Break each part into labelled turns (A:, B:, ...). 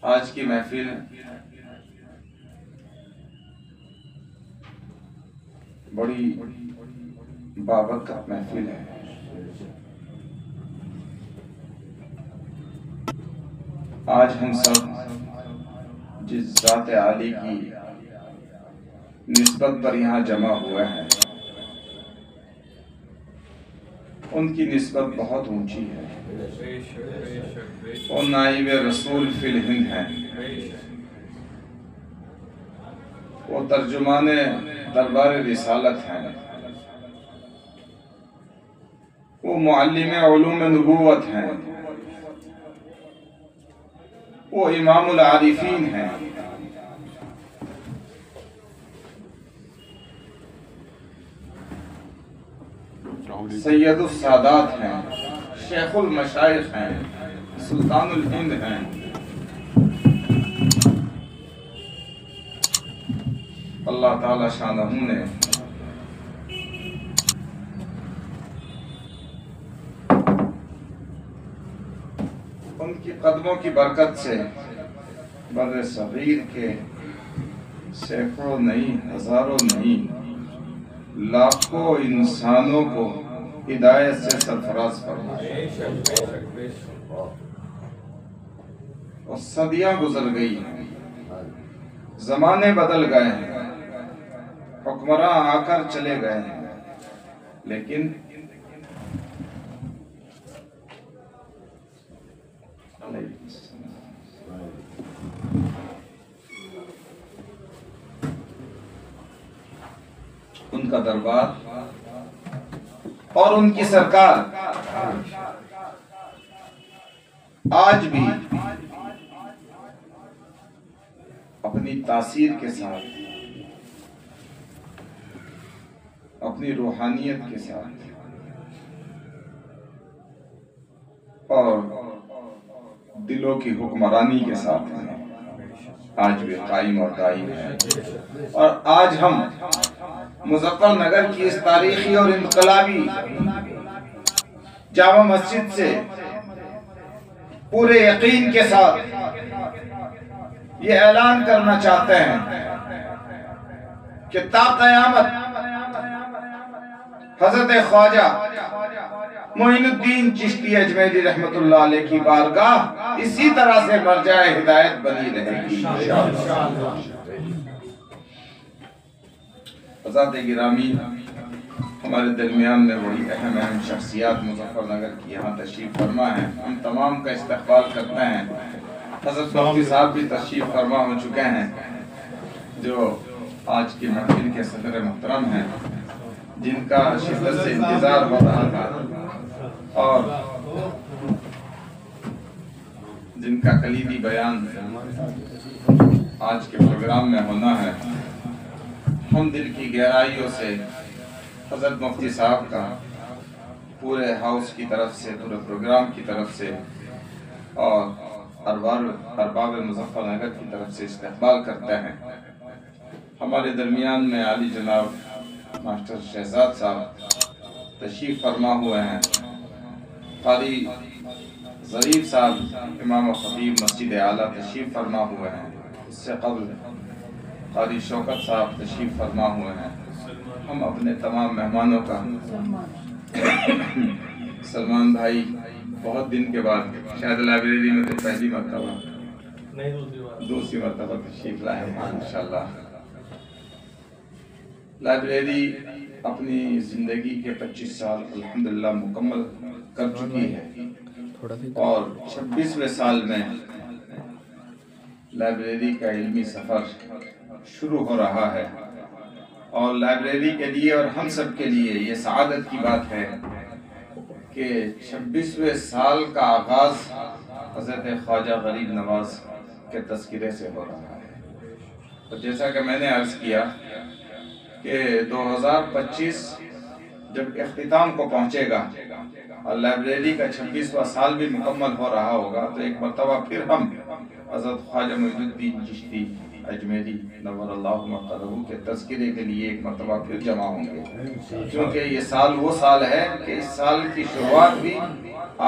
A: آج کی محفل بڑی بابرکت محفل ہے۔ آج ہم سب جس ذات عالی کی نسبت پر یہاں جمع ہوئے ہیں، ان کی نسبت بہت اونچی ہے۔ وہ نائب رسول فی الہند ہیں، وہ ترجمان دربار رسالت ہیں، وہ معلم علوم نبوت ہیں، وہ امام العارفین ہیں، سید السادات ہیں، شیخ المشائخ ہیں، سلطان الہند ہیں۔ اللہ تعالی شانہ نے ان کی قدموں کی برکت سے بر صغیر کے سینکڑوں نہیں، ہزاروں نہیں، لاکھوں انسانوں کو ہدایت سے سرفراز فرمائے۔ اور صدیاں گزر گئی ہیں، زمانے بدل گئے ہیں، حکمراں آ کر چلے گئے ہیں، لیکن ان کا دربار اور ان کی سرکار آج بھی اپنی تاثیر کے ساتھ، اپنی روحانیت کے ساتھ اور دلوں کی حکمرانی کے ساتھ ہیں، آج بھی قائم اور دائم ہے۔ اور آج ہم مظفر نگر کی اس تاریخی اور انقلابی جامع مسجد سے پورے یقین کے ساتھ یہ اعلان کرنا چاہتے ہیں کہ تا قیامت حضرت خواجہ معین الدین چشتی اجمیری رحمت اللہ علیہ کی بارگاہ اسی طرح سے مرجع ہدایت بنی رہے گی۔ حضرات گرامی، ہمارے درمیان میں بڑی اہم شخصیات مظفر نگر کی یہاں تشریف فرما ہیں، ہم تمام کا استقبال کرتے ہیں۔ حضرت مفتی صاحب بھی تشریف فرما ہو چکے ہیں، جو آج کی محفل کے صدر محترم ہیں، جن کا شدت سے انتظار ہو رہا تھا اور جن کا کلیدی بیان آج کے پروگرام میں ہونا ہے۔ ہم دل کی گہرائیوں سے حضرت مفتی صاحب کا پورے ہاؤس کی طرف سے، پورے پروگرام کی طرف سے اور ارباب مظفر نگر کی طرف سے استقبال کرتے ہیں۔ ہمارے درمیان میں عالی جناب ماسٹر شہزاد صاحب تشریف فرما ہوئے ہیں، قاری ظریف صاحب امام و خطیب مسجد اعلیٰ تشریف فرما ہوئے ہیں، اس سے قبل قاری شوکت صاحب تشریف فرما ہوئے ہیں۔ ہم اپنے تمام مہمانوں کا سلمان بھائی بہت دن کے بعد شاید لائبریری میں تو پہلی مرتبہ دوسری مرتبہ تشریف لائے ہیں انشاءاللہ۔ لائبریری اپنی زندگی کے 25 سال الحمدللہ مکمل کر چکی ہے اور 26ویں سال میں لائبریری کا علمی سفر شروع ہو رہا ہے، اور لائبریری کے لیے اور ہم سب کے لیے یہ سعادت کی بات ہے کہ 26ویں سال کا آغاز حضرت خواجہ غریب نواز کے تذکرے سے ہو رہا ہے۔ اور جیسا کہ میں نے عرض کیا کہ 2025 جب اختتام کو پہنچے گا اور لائبریری کا 26واں سال بھی مکمل ہو رہا ہوگا، تو ایک مرتبہ پھر ہم حضرت خواجہ معین الدین چشتی اجمیری نور اللہ مقدمہ کے تذکرے کے لیے ایک مرتبہ پھر جمع ہوں گے، کیونکہ یہ سال وہ سال ہے کہ اس سال کی شروعات بھی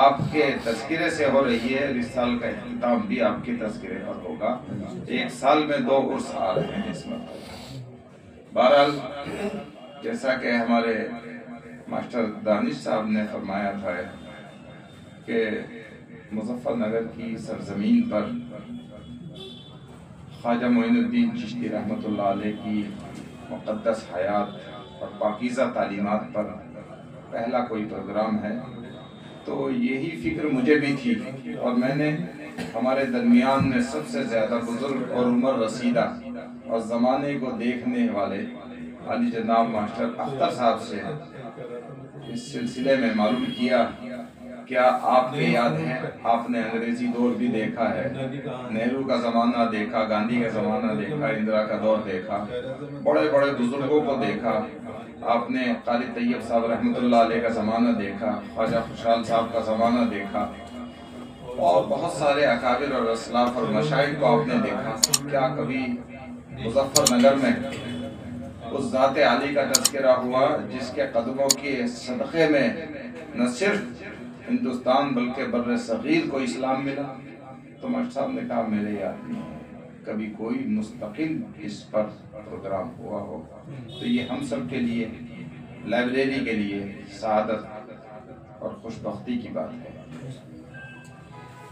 A: آپ کے تذکرے سے ہو رہی ہے، اس سال کا اختتام بھی آپ کے تذکرے پر ہوگا۔ ایک سال میں 2 عرس آ رہے ہیں اس مرتبہ۔ بہرحال جیسا کہ ہمارے ماسٹر دانش صاحب نے فرمایا تھا کہ مظفر نگر کی سرزمین پر خواجہ معین الدین چشتی رحمۃ اللہ علیہ کی مقدس حیات اور پاکیزہ تعلیمات پر پہلا کوئی پروگرام ہے، تو یہی فکر مجھے بھی تھی، اور میں نے ہمارے درمیان میں سب سے زیادہ بزرگ اور عمر رسیدہ اور زمانے کو دیکھنے والے عالی جناب ماسٹر اختر صاحب سے اس سلسلے میں معلوم کیا، کیا آپ کے یاد ہیں آپ نے انگریزی دور بھی دیکھا ہے، نہرو کا زمانہ دیکھا، گاندھی کا زمانہ دیکھا، اندرا کا دور دیکھا، بڑے بڑے بزرگوں کو دیکھا، آپ نے قاری طیب صاحب رحمۃ اللہ علیہ کا زمانہ دیکھا، خواجہ خوشحال صاحب کا زمانہ دیکھا، اور بہت سارے اکابر اور اسلاف اور مشائخ کو آپ نے دیکھا۔ کیا کبھی مظفر نگر میں اس ذات عالی کا تذکرہ ہوا جس کے قدموں کے صدقے میں نہ صرف ہندوستان بلکہ بر صغیر کو اسلام ملا؟ تو ماسٹر صاحب نے کہا میرے یاد نہیں ہے کبھی کوئی مستقل اس پر پروگرام ہوا ہو۔ تو یہ ہم سب کے لیے، لائبریری کے لیے سعادت اور خوشبختی کی بات ہے۔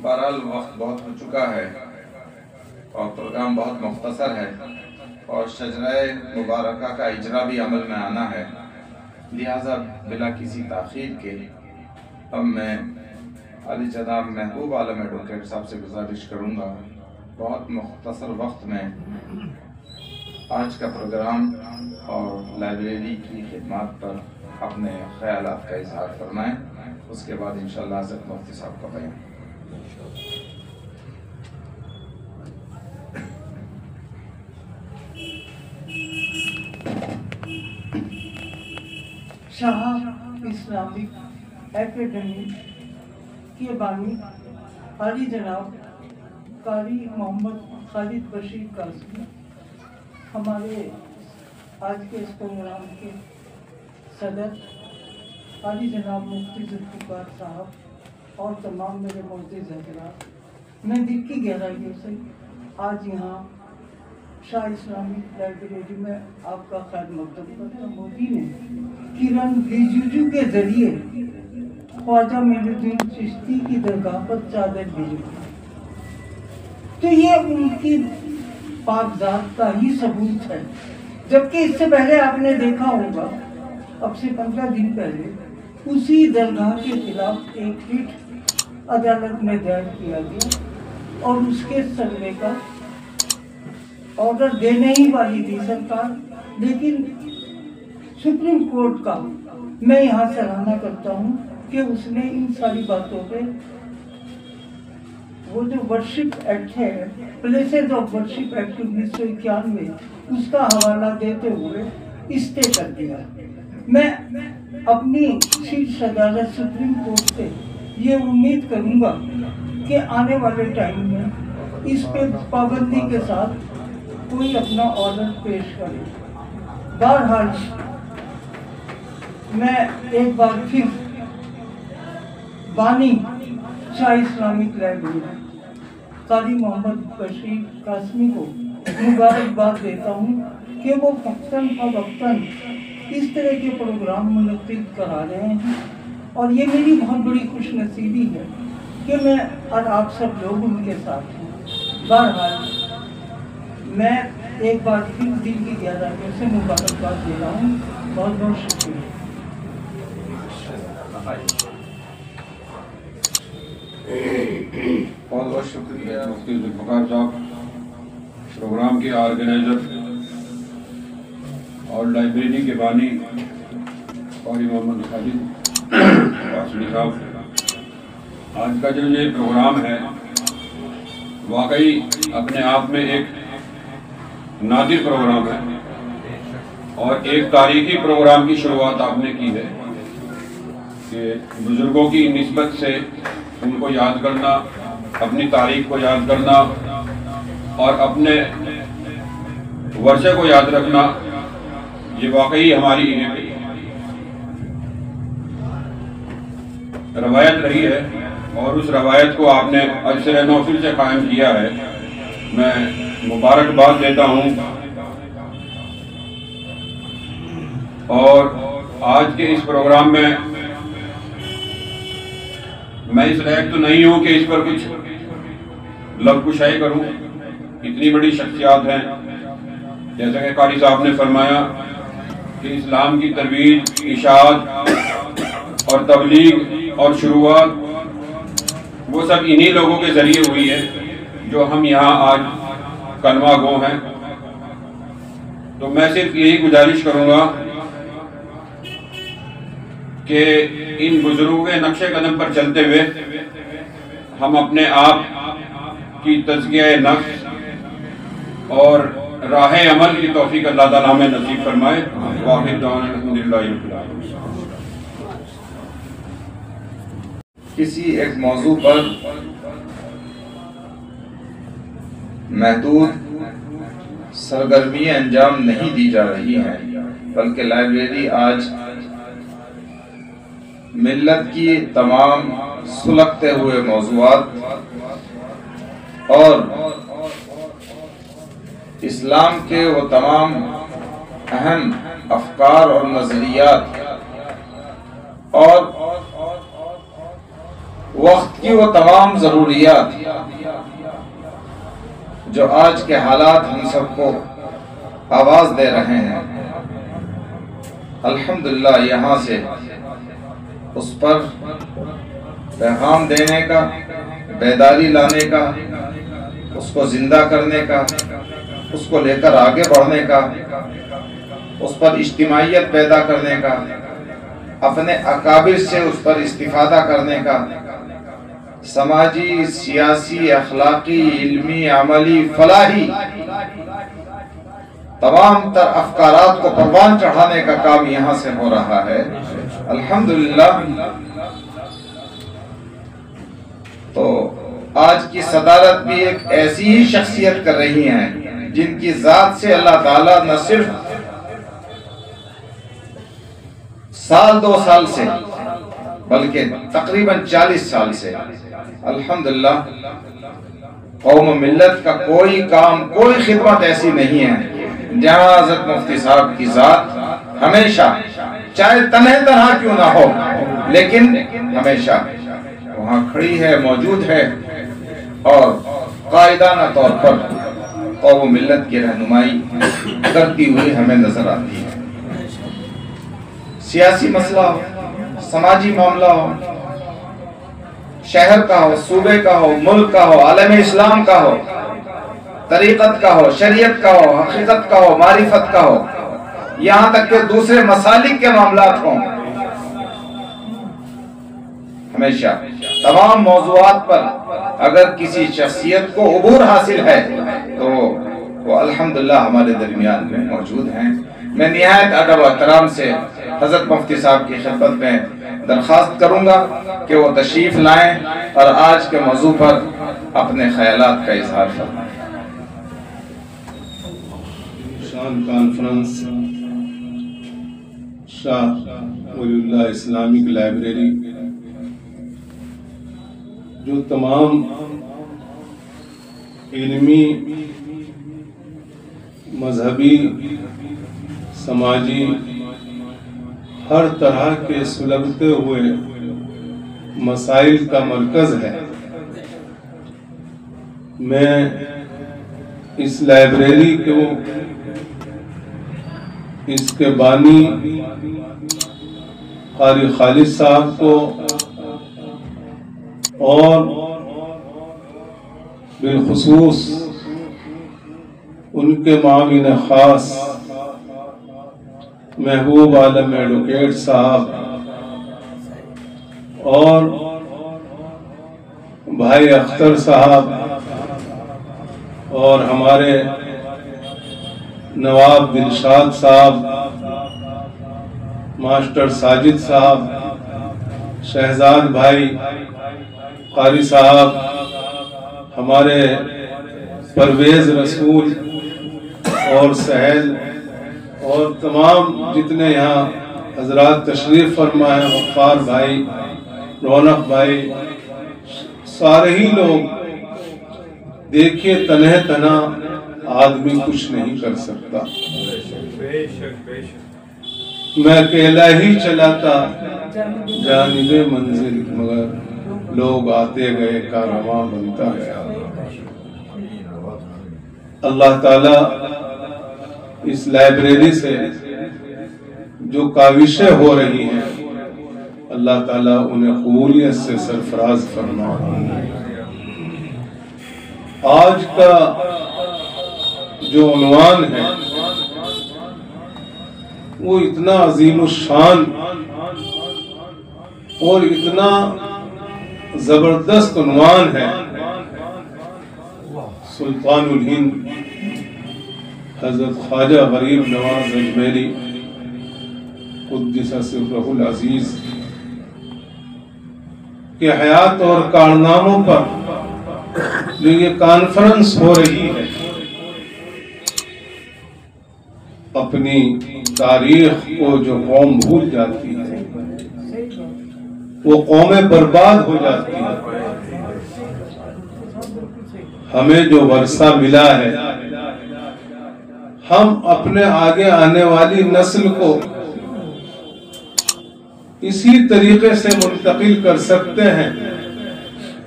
A: بہرحال وقت بہت ہو چکا ہے اور پروگرام بہت مختصر ہے، اور شجرہ مبارکہ کا اجرا بھی عمل میں آنا ہے، لہٰذا بلا کسی تاخیر کے اب میں عالی جناب محبوب عالم ایڈوکیٹ صاحب سے گزارش کروں گا بہت مختصر وقت میں آج کا پروگرام اور لائبریری کی خدمات پر اپنے خیالات کا اظہار فرمائیں، اس کے بعد انشاءاللہ حضرت مفتی صاحب کا بیان۔
B: شاہ اسلامک اکیڈمی کے بانی عالی جناب قاری محمد خالد بشیر قاسمی، ہمارے آج کے اس پروگرام کے صدر عالی جناب مفتی ذوالفقار صاحب اور تمام میرے معزز حضرات، میں دل کی گہرائیوں سے آج یہاں شاہ اسلامک لائبریری میں آپ کا خیر مقدم کرتا ہوں۔ مودی نے کرن ریجیجو کے ذریعے خواجہ معین الدین چشتی کی درگاہ پر چادر بھیجی، تو یہ ان کی پاک ذات کا ہی ثبوت ہے، جبکہ اس سے پہلے آپ نے دیکھا ہوگا اب سے 15 دن پہلے اسی درگاہ کے خلاف ایک ریٹ عدالت میں دائر کیا گیا اور اس کے سروے کا آرڈر دینے ہی والی تھی سرکار، لیکن سپریم کورٹ کا میں یہاں سراہنا کرتا ہوں کہ اس نے ان ساری باتوں پہ وہ جو ورشپ ایکٹ ہے، پلیسز آف ورشپ ایکٹ 1991، اس کا حوالہ دیتے ہوئے اسٹے کر دیا۔ میں اپنی شیرش عدالت سپریم کورٹ سے یہ امید کروں گا کہ آنے والے ٹائم میں اس پہ پابندی کے ساتھ کوئی اپنا آرڈر پیش کرے۔ بہرحال میں ایک بار پھر بانی شاہ اسلامک لائبریری قاری محمد بشیر قاسمی کو مبارکباد دیتا ہوں کہ وہ وقتاً فوقتاً اس طرح کے پروگرام منعقد کرا رہے ہیں، اور یہ میری بہت بڑی خوش نصیبی ہے کہ میں اور آپ سب لوگ ان کے ساتھ ہیں۔ بہرحال میں ایک بار پھر دل کی گہرائیوں سے مبارکباد دے رہا ہوں۔ بہت بہت شکریہ۔
A: بہت بہت شکریہ
C: مفتی ذوالفقار صاحب، پروگرام کے آرگنائزر اور لائبریری کے بانی قاری محمد خالد قاسمی صاحب، آج کا جو یہ پروگرام ہے واقعی اپنے آپ میں ایک نادر پروگرام ہے، اور ایک تاریخی پروگرام کی شروعات آپ نے کی ہے کہ بزرگوں کی نسبت سے ان کو یاد کرنا، اپنی تاریخ کو یاد کرنا، اور اپنے ورثے کو یاد رکھنا یہ واقعی ہماری ایک روایت رہی ہے، اور اس روایت کو آپ نے عصر نوفل سے قائم کیا ہے. میں مبارکباد دیتا ہوں. اور آج کے اس پروگرام میں اس لائق تو نہیں ہوں کہ اس پر کچھ لب کشائی کروں. اتنی بڑی شخصیات ہیں، جیسا کہ قاری صاحب نے فرمایا کہ اسلام کی ترویج، اشاعت اور تبلیغ اور شروعات وہ سب انہی لوگوں کے ذریعے ہوئی ہے جو ہم یہاں آج کلمہ گو ہیں. تو میں صرف یہی گزارش کروں گا کہ ان بزرگوں کے نقش قدم پر چلتے ہوئے ہم اپنے آپ کی تزکیہ نفس اور راہ عمل کی توفیق اللہ تعالیٰ میں نصیب فرمائے. واحد دعوانا الحمدللہ رب العالمین.
A: کسی ایک موضوع پر محدود سرگرمیاں انجام نہیں دی جا رہی ہیں، بلکہ لائبریری آج ملت کی تمام سلگتے ہوئے موضوعات اور اسلام کے وہ تمام اہم افکار اور نظریات اور وقت کی وہ تمام ضروریات جو آج کے حالات ہم سب کو آواز دے رہے ہیں، الحمدللہ یہاں سے اس پر پیغام دینے کا، بیداری لانے کا، اس کو زندہ کرنے کا، اس کو لے کر آگے بڑھنے کا، اس پر اجتماعیت پیدا کرنے کا، اپنے اکابر سے اس پر استفادہ کرنے کا، سماجی، سیاسی، اخلاقی، علمی، عملی، فلاحی تمام تر افکارات کو پروان چڑھانے کا کام یہاں سے ہو رہا ہے الحمدللہ. تو آج کی صدارت بھی ایک ایسی ہی شخصیت کر رہی ہیں جن کی ذات سے اللہ تعالیٰ نہ صرف سال 2 سال سے بلکہ تقریباً 40 سال سے الحمدللہ قوم و ملت کا کوئی کام، کوئی خدمت ایسی نہیں ہے جہاں حضرت مفتی صاحب کی ذات ہمیشہ، چاہے تنہے تنہا کیوں نہ ہو، لیکن ہمیشہ وہاں کھڑی ہے، موجود ہے اور قائدانہ طور پر قوم و ملت کی رہنمائی کرتی ہوئی ہمیں نظر آتی ہے. سیاسی مسئلہ ہو، سماجی معاملہ ہو، شہر کا ہو، صوبے کا ہو، ملک کا ہو، عالم اسلام کا ہو، طریقت کا ہو، شریعت کا ہو، حقیقت کا ہو، معرفت کا ہو، یہاں تک کہ دوسرے مسالک کے معاملات ہوں، ہمیشہ تمام موضوعات پر اگر کسی شخصیت کو عبور حاصل ہے تو وہ الحمدللہ ہمارے درمیان میں موجود ہیں. میں نہایت ادب و احترام سے حضرت مفتی صاحب کی خدمت میں درخواست کروں گا کہ وہ تشریف لائیں اور آج کے موضوع پر اپنے خیالات کا اظہار فرمائیں.
D: شان کانفرنس شاہ ولی اللہ اسلامک لائبریری جو تمام علمی، مذہبی، سماجی، ہر طرح کے سلگتے ہوئے مسائل کا مرکز ہے. میں اس لائبریری کو، اس کے بانی قاری خالد صاحب کو اور بالخصوص ان کے معاون خاص محبوب عالم ایڈوکیٹ صاحب اور بھائی اختر صاحب اور ہمارے نواب دلشاد صاحب، ماسٹر ساجد صاحب، شہزاد بھائی، قاری صاحب، ہمارے پرویز رسول اور سہیل اور تمام جتنے یہاں حضرات تشریف فرما ہے، غفار بھائی، رونق بھائی، سارے ہی لوگ، دیکھیے تنہ تنہا آدمی کچھ نہیں کر سکتا، میں اکیلا ہی چلاتا جانب منزل، مگر لوگ آتے گئے کارواں بنتا گیا۔ اللہ تعالیٰ اس لائبریری سے جو کاوشیں ہو رہی ہیں، اللہ تعالیٰ انہیں قبولیت سے سرفراز فرما۔ آج کا جو عنوان ہے وہ اتنا عظیم الشان اور اتنا زبردست عنوان ہے، سلطان الہند حضرت خواجہ غریب نواز اجمیری قدس سرہ العزیز کے حیات اور کارناموں پر جو یہ کانفرنس ہو رہی ہے، اپنی تاریخ کو جو قوم بھول جاتی ہے وہ قومیں برباد ہو جاتی ہیں۔ ہمیں جو ورثہ ملا ہے، ہم اپنے آگے آنے والی نسل کو اسی طریقے سے منتقل کر سکتے ہیں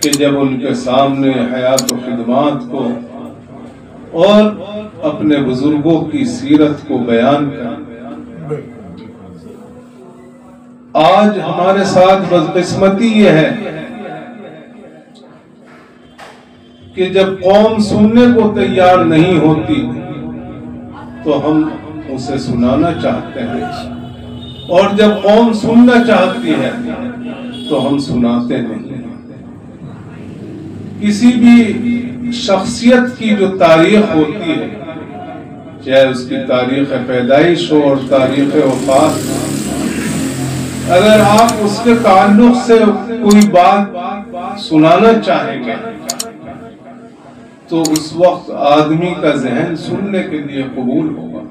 D: کہ جب ان کے سامنے حیات و خدمات کو اور اپنے بزرگوں کی سیرت کو بیان کریں۔ آج ہمارے ساتھ بدقسمتی یہ ہے کہ جب قوم سننے کو تیار نہیں ہوتی تو ہم اسے سنانا چاہتے ہیں، اور جب قوم سننا چاہتی ہے تو ہم سناتے نہیں۔ کسی بھی شخصیت کی جو تاریخ ہوتی ہے، چاہے اس کی تاریخ پیدائش ہو اور تاریخ وفات، اگر آپ اس کے تعلق سے کوئی بات سنانا چاہیں گے تو اس وقت آدمی کا ذہن سننے کے لیے قبول ہوگا،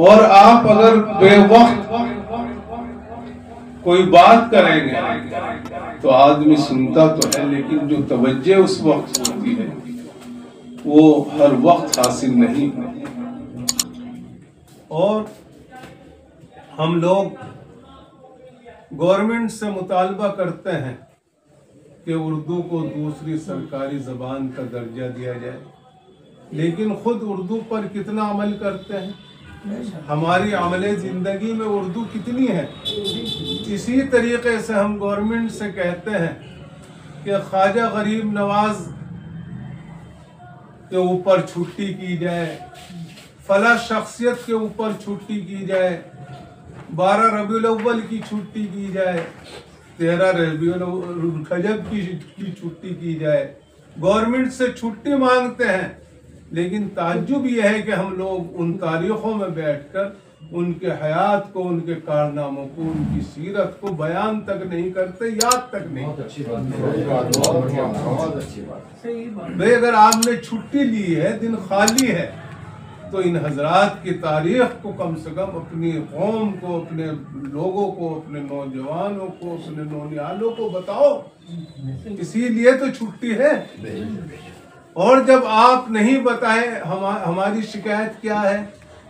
D: اور آپ اگر بے وقت کوئی بات کریں گے تو آدمی سنتا تو ہے، لیکن جو توجہ اس وقت ہوتی ہے وہ ہر وقت حاصل نہیں ہوتی۔ اور ہم لوگ گورنمنٹ سے مطالبہ کرتے ہیں کہ اردو کو دوسری سرکاری زبان کا درجہ دیا جائے، لیکن خود اردو پر کتنا عمل کرتے ہیں؟ ہماری عمل زندگی میں اردو کتنی ہے؟ اسی طریقے سے ہم گورنمنٹ سے کہتے ہیں کہ خواجہ غریب نواز کے اوپر چھٹی کی جائے، فلاں شخصیت کے اوپر چھٹی کی جائے، 12 ربیع الاول کی چھٹی کی جائے، 13 ربیع الرجب کی چھٹی کی جائے۔ گورنمنٹ سے چھٹی مانگتے ہیں، لیکن تعجب یہ ہے کہ ہم لوگ ان تاریخوں میں بیٹھ کر ان کے حیات کو، ان کے کارناموں کو، ان کی سیرت کو بیان تک نہیں کرتے، یاد تک نہیں۔ بھئی اگر آپ نے چھٹی لی ہے، دن خالی ہے، تو ان حضرات کی تاریخ کو کم سے کم اپنی قوم کو، اپنے لوگوں کو، اپنے نوجوانوں کو، اپنے نونیالوں کو بتاؤ، اسی لیے تو چھٹی ہے۔ اور جب آپ نہیں بتائیں، ہماری شکایت کیا ہے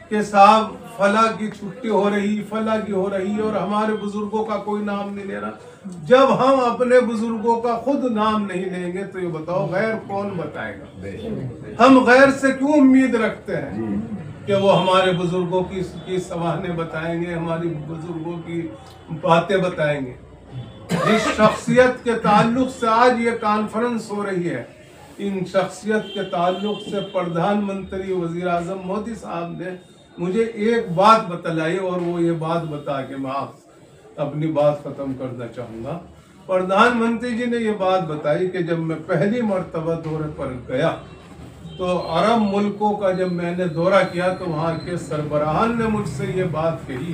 D: کہ صاحب فلاں کی چھٹی ہو رہی، فلاں کی ہو رہی، اور ہمارے بزرگوں کا کوئی نام نہیں لے رہا۔ جب ہم اپنے بزرگوں کا خود نام نہیں لیں گے تو یہ بتاؤ غیر کون بتائے گا؟ ہم غیر سے کیوں امید رکھتے ہیں کہ وہ ہمارے بزرگوں کی سوانحیں بتائیں گے، ہماری بزرگوں کی باتیں بتائیں گے؟ جس شخصیت کے تعلق سے آج یہ کانفرنس ہو رہی ہے، ان شخصیت کے تعلق سے پردھان منتری وزیر اعظم مودی صاحب نے مجھے ایک بات بتلائی، اور وہ یہ بات بتا کے میں اپنی بات ختم کرنا چاہوں گا۔ پردھان منتری جی نے یہ بات بتائی کہ جب میں پہلی مرتبہ دورے پر گیا تو عرب ملکوں کا جب میں نے دورہ کیا تو وہاں کے سربراہان نے مجھ سے یہ بات کہی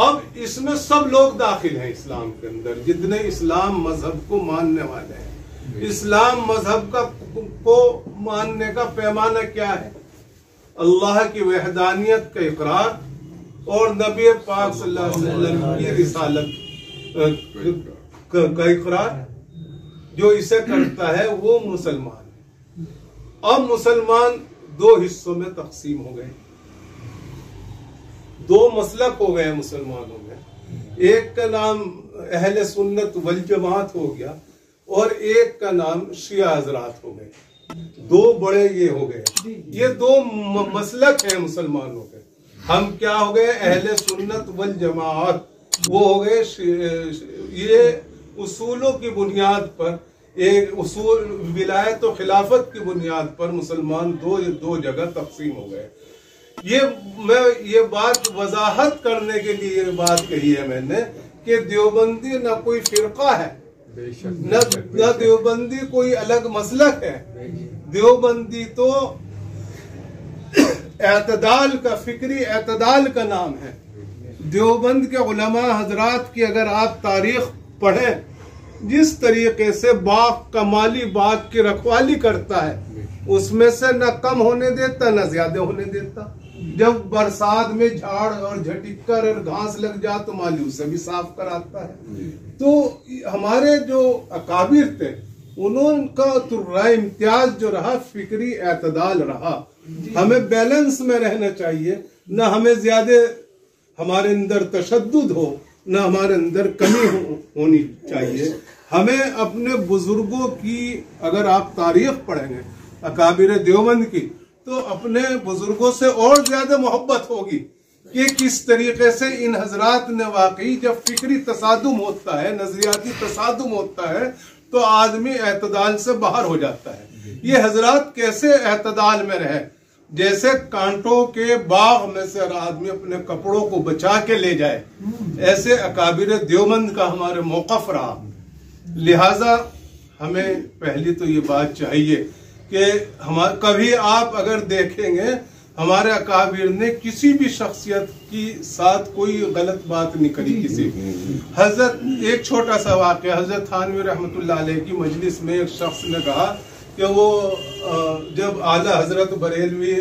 D: اب اس میں سب لوگ داخل ہیں اسلام کے اندر، جتنے اسلام مذہب کو ماننے والے ہیں۔ اسلام مذہب کو ماننے کا پیمانہ کیا ہے؟ اللہ کی وحدانیت کا اقرار اور نبی پاک صلی اللہ علیہ وسلم کی رسالت کا اقرار۔ جو اسے کرتا ہے وہ مسلمان ہے۔ اب مسلمان دو حصوں میں تقسیم ہو گئے، دو مسلک ہو گئے مسلمانوں میں۔ ایک کا نام اہل سنت والجماعت ہو گیا اور ایک کا نام شیعہ حضرات ہو گئے۔ دو بڑے یہ ہو گئے، یہ دو مسلک ہیں مسلمانوں کے۔ ہم کیا ہو گئے؟ اہل سنت والجماعت، وہ ہو گئے یہ اصولوں کی بنیاد پر، ایک اصول ولایت و خلافت کی بنیاد پر مسلمان دو جگہ تقسیم ہو گئے۔ یہ بات وضاحت کرنے کے لیے یہ بات کہی ہے میں نے کہ دیوبندی نہ کوئی فرقہ ہے، نہ دیوبندی کوئی الگ مسلک ہے۔ دیوبندی تو اعتدال کا، فکری اعتدال کا نام ہے۔ دیوبند کے علماء حضرات کی اگر آپ تاریخ پڑھیں، جس طریقے سے باغ کا مالی باغ کی رکھوالی کرتا ہے، اس میں سے نہ کم ہونے دیتا نہ زیادہ ہونے دیتا۔ جب برسات میں جھاڑ اور جھٹکر اور گھاس لگ جا تو مالی اسے بھی صاف کراتا ہے۔ تو ہمارے جو اکابر تھے انہوں کا رائے امتیاز جو رہا فکری اعتدال رہا۔ ہمیں بیلنس میں رہنا چاہیے، نہ ہمیں زیادہ ہمارے اندر تشدد ہو نہ ہمارے اندر کمی ہونی چاہیے۔ ہمیں اپنے بزرگوں کی اگر آپ تاریخ پڑھیں گے اکابر دیوبند کی تو اپنے بزرگوں سے اور زیادہ محبت ہوگی کہ کس طریقے سے ان حضرات نے واقعی جب فکری تصادم ہوتا ہے، نظریاتی تصادم ہوتا ہے تو آدمی اعتدال سے باہر ہو جاتا ہے۔ یہ حضرات کیسے اعتدال میں رہے، جیسے کانٹوں کے باغ میں سے آدمی اپنے کپڑوں کو بچا کے لے جائے، ایسے اکابر دیوبند کا ہمارے موقف رہا۔ لہذا ہمیں پہلی تو یہ بات چاہیے کہ کبھی آپ اگر دیکھیں گے ہمارے اکابر نے کسی بھی شخصیت کی ساتھ کوئی غلط بات نہیں کری کسی۔ حضرت ایک چھوٹا سا واقعہ، حضرت تھانوی رحمۃ اللہ علیہ کی مجلس میں ایک شخص نے کہا کہ وہ جب اعلیٰ حضرت بریلوی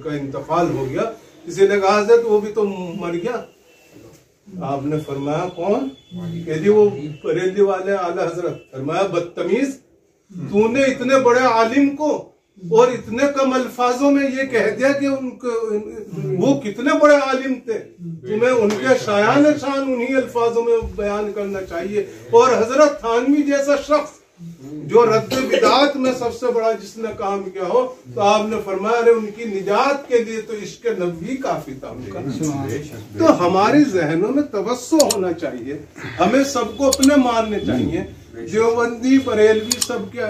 D: کا انتقال ہو گیا، کسی نے کہا حضرت وہ بھی تو مر گیا۔ آپ نے فرمایا کون؟ کہ جی وہ بریلوی والے اعلیٰ حضرت۔ فرمایا بدتمیز، تو نے اتنے بڑے عالم کو اور اتنے کم الفاظوں میں یہ کہہ دیا کہ وہ کتنے بڑے عالم تھے، تمہیں ان کے شایان شان انہی الفاظوں میں بیان کرنا چاہیے۔ اور حضرت تھانوی جیسا شخص جو رد بدعات میں سب سے بڑا جس نے کام کیا ہو، تو آپ نے فرمایا ارے ان کی نجات کے لیے تو عشق نبوی کافی تھا ان کا۔ تو ہماری ذہنوں میں توسع ہونا چاہیے، ہمیں سب کو اپنے ماننے چاہیے۔ دیوبندی بریلوی سب کے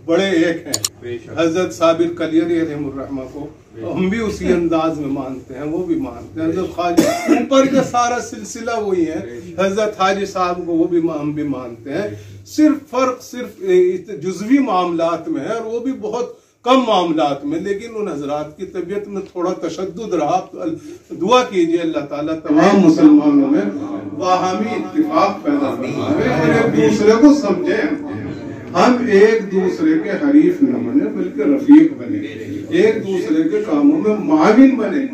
D: بڑے ایک ہیں۔ حضرت صابر کلیری رحم الرحمہ کو ہم بھی اسی انداز میں مانتے ہیں، وہ بھی مانتے ہیں۔ حضرت خواجہ اوپر کا سارا سلسلہ وہی ہے، حضرت حاجی صاحب کو وہ بھی ہم بھی مانتے ہیں۔ صرف فرق صرف جزوی معاملات میں ہے، اور وہ بھی بہت کم معاملات میں، لیکن ان حضرات کی طبیعت میں تھوڑا تشدد رہا۔ دعا کیجئے اللہ تعالیٰ تمام مسلمانوں میں باہمی اتفاق پیدا فرمائے اور ایک دوسرے کو سمجھیں۔ ہم ایک دوسرے کے حریف نہ بنے بلکہ رفیق بنے، ایک دوسرے کے کاموں میں معاون بنے۔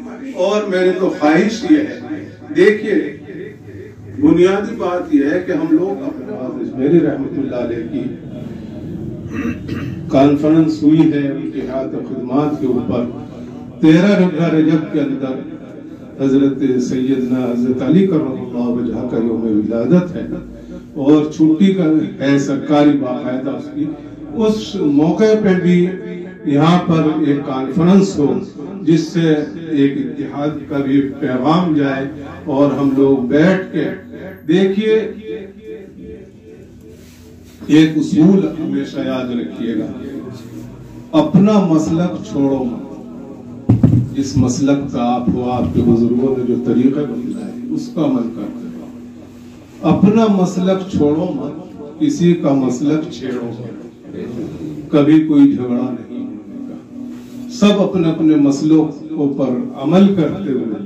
D: اور میری تو خواہش یہ ہے، دیکھیے بنیادی بات یہ ہے کہ ہم لوگ اپنے میری رحمت اللہ علیہ کی کانفرنس ہوئی ہے اتحاد خدمات کے اوپر 13 رجب کے اندر حضرت سیدنا حضرت علی کرم اللہ وجہہ کا یوم ولادت ہے اور چھٹی کا ہے سرکاری باقاعدہ اس کی۔ اس موقع پہ بھی یہاں پر ایک کانفرنس ہو جس سے ایک اتحاد کا بھی پیغام جائے اور ہم لوگ بیٹھ کے دیکھیے ایک اصول ہمیشہ یاد رکھیے گا، اپنا مسلک چھوڑو مت۔ جس مسلک کا آپ ہو، آپ کے بزرگوں نے جو طریقے بتلائے اس کا عمل کرتے رہو۔ اپنا مسلک چھوڑو مت، کسی کا مسلک چھیڑو مت۔ کبھی کوئی جھگڑا نہیں ہونے کا، سب اپنے اپنے مسلوں پر عمل کرتے ہوئے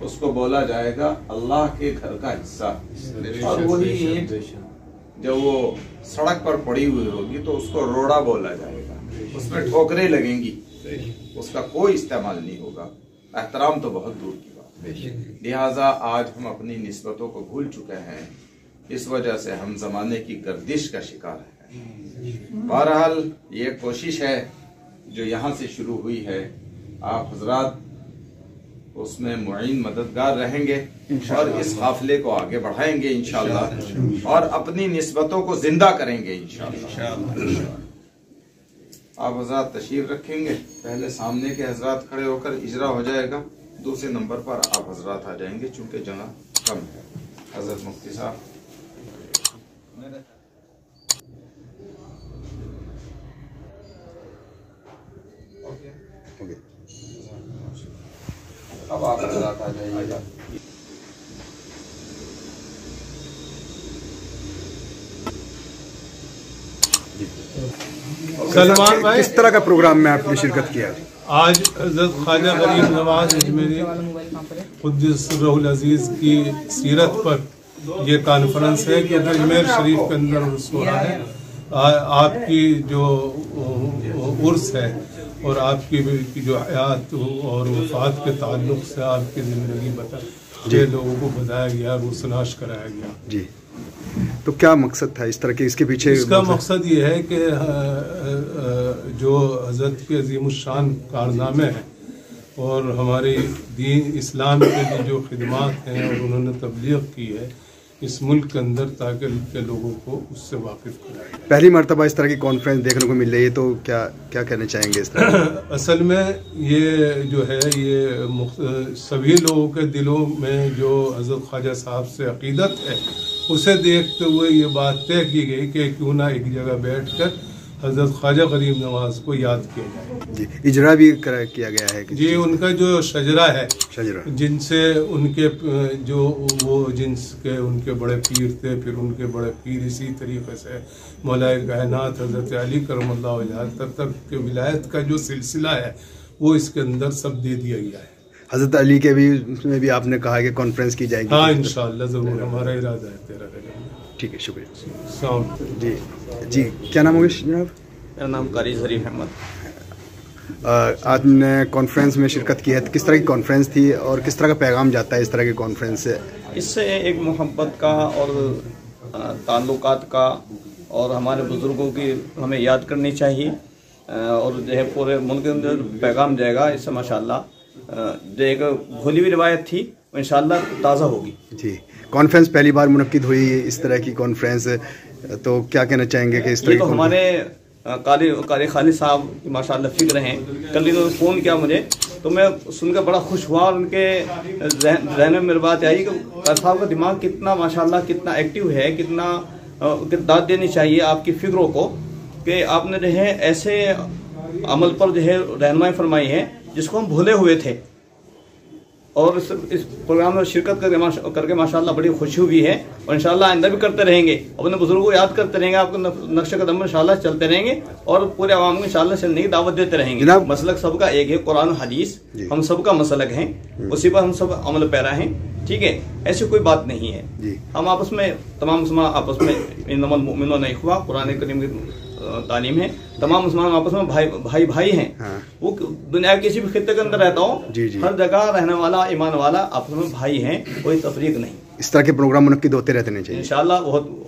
A: اس کو بولا جائے گا اللہ کے گھر کا حصہ، اور وہی اینٹ جب وہ سڑک پر پڑی ہوئی ہوگی تو اس کو روڑا بولا جائے گا، اس میں ٹھوکریں لگیں گی، اس کا کوئی استعمال نہیں ہوگا، احترام تو بہت دور کی بات ہے۔ لہٰذا آج ہم اپنی نسبتوں کو بھول چکے ہیں، اس وجہ سے ہم زمانے کی گردش کا شکار ہیں۔ بہرحال یہ کوشش ہے جو یہاں سے شروع ہوئی ہے، آپ حضرات اس میں معین مددگار رہیں گے اور اس قافلے کو آگے بڑھائیں گے انشاءاللہ، اور اپنی نسبتوں کو زندہ کریں گے انشاءاللہ۔ آپ حضرات تشریف رکھیں گے، پہلے سامنے کے حضرات کھڑے ہو کر اجرا ہو جائے گا، دوسرے نمبر پر آپ حضرات آ جائیں گے چونکہ جگہ کم ہے۔ حضرت مفتی صاحب اب آپ حضرات آ جائیے گا۔
D: سلمان بھائی،
E: کس طرح کا پروگرام میں آپ نے شرکت کیا؟
D: آج حضرت خواجہ غریب نواز اجمیری قدس روح العزیز کی سیرت پر یہ کانفرنس ہے کہ اجمیر شریف کے اندر عرس ہو رہا ہے۔ آپ کی جو عرس ہے اور آپ کی جو حیات اور وفات کے تعلق سے آپ کی زندگی لوگوں کو بتایا گیا، روشناش کرایا گیا۔
E: جی، تو کیا مقصد تھا اس طرح کے؟ اس کے پیچھے
D: اس کا مقصد یہ ہے کہ جو حضرت کے عظیم الشان کارنامے ہیں اور ہماری دین اسلام کے لیے جو خدمات ہیں اور انہوں نے تبلیغ کی ہے اس ملک کے اندر، تاکہ لوگوں کو اس سے واقف کرایا جائے۔
E: پہلی مرتبہ اس طرح کی کانفرنس دیکھنے کو مل رہی ہے، تو کیا کہنا چاہیں گے اس طرح؟
D: اصل میں یہ جو ہے یہ سبھی لوگوں کے دلوں میں جو حضرت خواجہ صاحب سے عقیدت ہے اسے دیکھتے ہوئے یہ بات طے کی گئی کہ کیوں نہ ایک جگہ بیٹھ کر حضرت خواجہ غریب نواز کو یاد کیا جائے۔
E: جی، اجرا بھی کیا گیا ہے؟
D: جی، ان کا جو شجرہ ہے، جن سے ان کے جو وہ جنس کے ان کے بڑے پیر تھے، پھر ان کے بڑے پیر اسی طریقے سے مولا کائنات حضرت علی کرم اللہ وجہہ تک کے ولایت کا جو سلسلہ ہے وہ اس کے اندر سب دے دیا گیا ہے۔
E: حضرت علی کے بھی اس میں بھی آپ نے کہا کہ کانفرنس کی جائے گی؟
D: ہاں انشاءاللہ ضرور، ہمارا ارادہ ہے 13 کا۔
E: ٹھیک ہے، شکریہ۔
D: السلام۔
E: جی، کیا نام ہوگا جناب؟
F: میرا نام قاری ظریف احمد۔
E: آپ نے کانفرنس میں شرکت کی ہے، کس طرح کی کانفرنس تھی اور کس طرح کا پیغام جاتا ہے اس طرح کی کانفرنس سے؟
F: اس سے ایک محبت کا اور تعلقات کا اور ہمارے بزرگوں کی ہمیں یاد کرنی چاہیے، اور جو ہے پورے ملک کے اندر پیغام جائے گا۔ اس سے ماشاءاللہ جو ایک بھولی ہوئی روایت تھی وہ انشاءاللہ تازہ ہوگی۔
E: جی، کانفرنس پہلی بار منعقد ہوئی اس طرح کی کانفرنس، تو کیا کہنا چاہیں گے کہ اس طرح
F: یہ تو ہمارے قاری خالد صاحب کی ماشاءاللہ فکر ہیں۔ کل انہوں نے فون کیا مجھے تو میں سن کر بڑا خوش ہوا، اور ان کے ذہن میں میری بات آئی کہ قاری صاحب کا دماغ کتنا ماشاءاللہ کتنا ایکٹیو ہے، کتنا داد دینی چاہیے آپ کی فکروں کو کہ آپ نے جو ہے ایسے عمل پر جو ہے رہنمائی فرمائی ہے جس کو ہم بھولے ہوئے تھے، اور اس پروگرام میں شرکت کر کے ماشاءاللہ بڑی خوشی ہوئی ہے، اور انشاءاللہ آئندہ بھی کرتے رہیں گے، اپنے بزرگوں کو یاد کرتے رہیں گے، آپ کو نقش قدم میں انشاءاللہ چلتے رہیں گے، اور پورے عوام کو انشاءاللہ چلنے کی دعوت دیتے رہیں گے۔ مسلک سب کا ایک ہے، قرآن و حدیث ہم سب کا مسلک ہیں، اسی پر ہم سب عمل پیرا ہیں، ٹھیک ہے؟ ایسی کوئی بات نہیں ہے۔ ہم آپس میں تمام مسلمان آپس میں انما المؤمنون اخوہ، قرآن کریم کی تعلیم ہے، تمام مسلمان آپس میں بھائی ہیں۔ وہ دنیا کے کسی بھی خطے کے اندر رہتا ہو، ہر جگہ رہنے والا ایمان والا آپس میں بھائی ہیں، کوئی تفریق نہیں۔
E: اس طرح کے پروگرام منعقد ہوتے رہنے چاہیے
F: انشاءاللہ،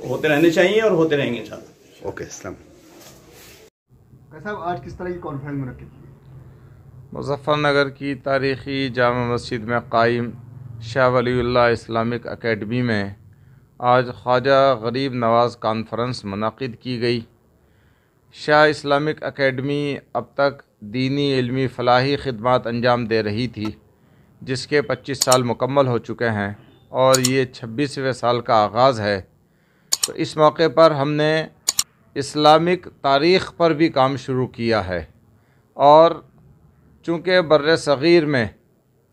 F: ہوتے رہنے چاہیے اور ہوتے رہیں گے انشاءاللہ۔
E: اوکے، السلام۔ صاحب، آج کس طرح کی کانفرنس منعقد کی؟
A: مظفر نگر کی تاریخی جامع مسجد میں قائم شاہ ولی اللہ اسلامک اکیڈمی میں آج خواجہ غریب نواز کانفرنس منعقد کی گئی۔ شاہ اسلامک اکیڈمی اب تک دینی علمی فلاحی خدمات انجام دے رہی تھی، جس کے 25 سال مکمل ہو چکے ہیں اور یہ 26ویں سال کا آغاز ہے۔ تو اس موقع پر ہم نے اسلامک تاریخ پر بھی کام شروع کیا ہے، اور چونکہ بر صغیر میں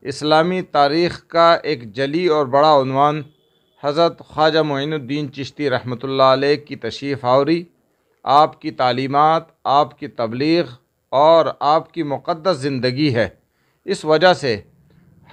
A: اسلامی تاریخ کا ایک جلی اور بڑا عنوان حضرت خواجہ معین الدین چشتی رحمۃ اللہ علیہ کی تشریف آوری، آپ کی تعلیمات، آپ کی تبلیغ اور آپ کی مقدس زندگی ہے، اس وجہ سے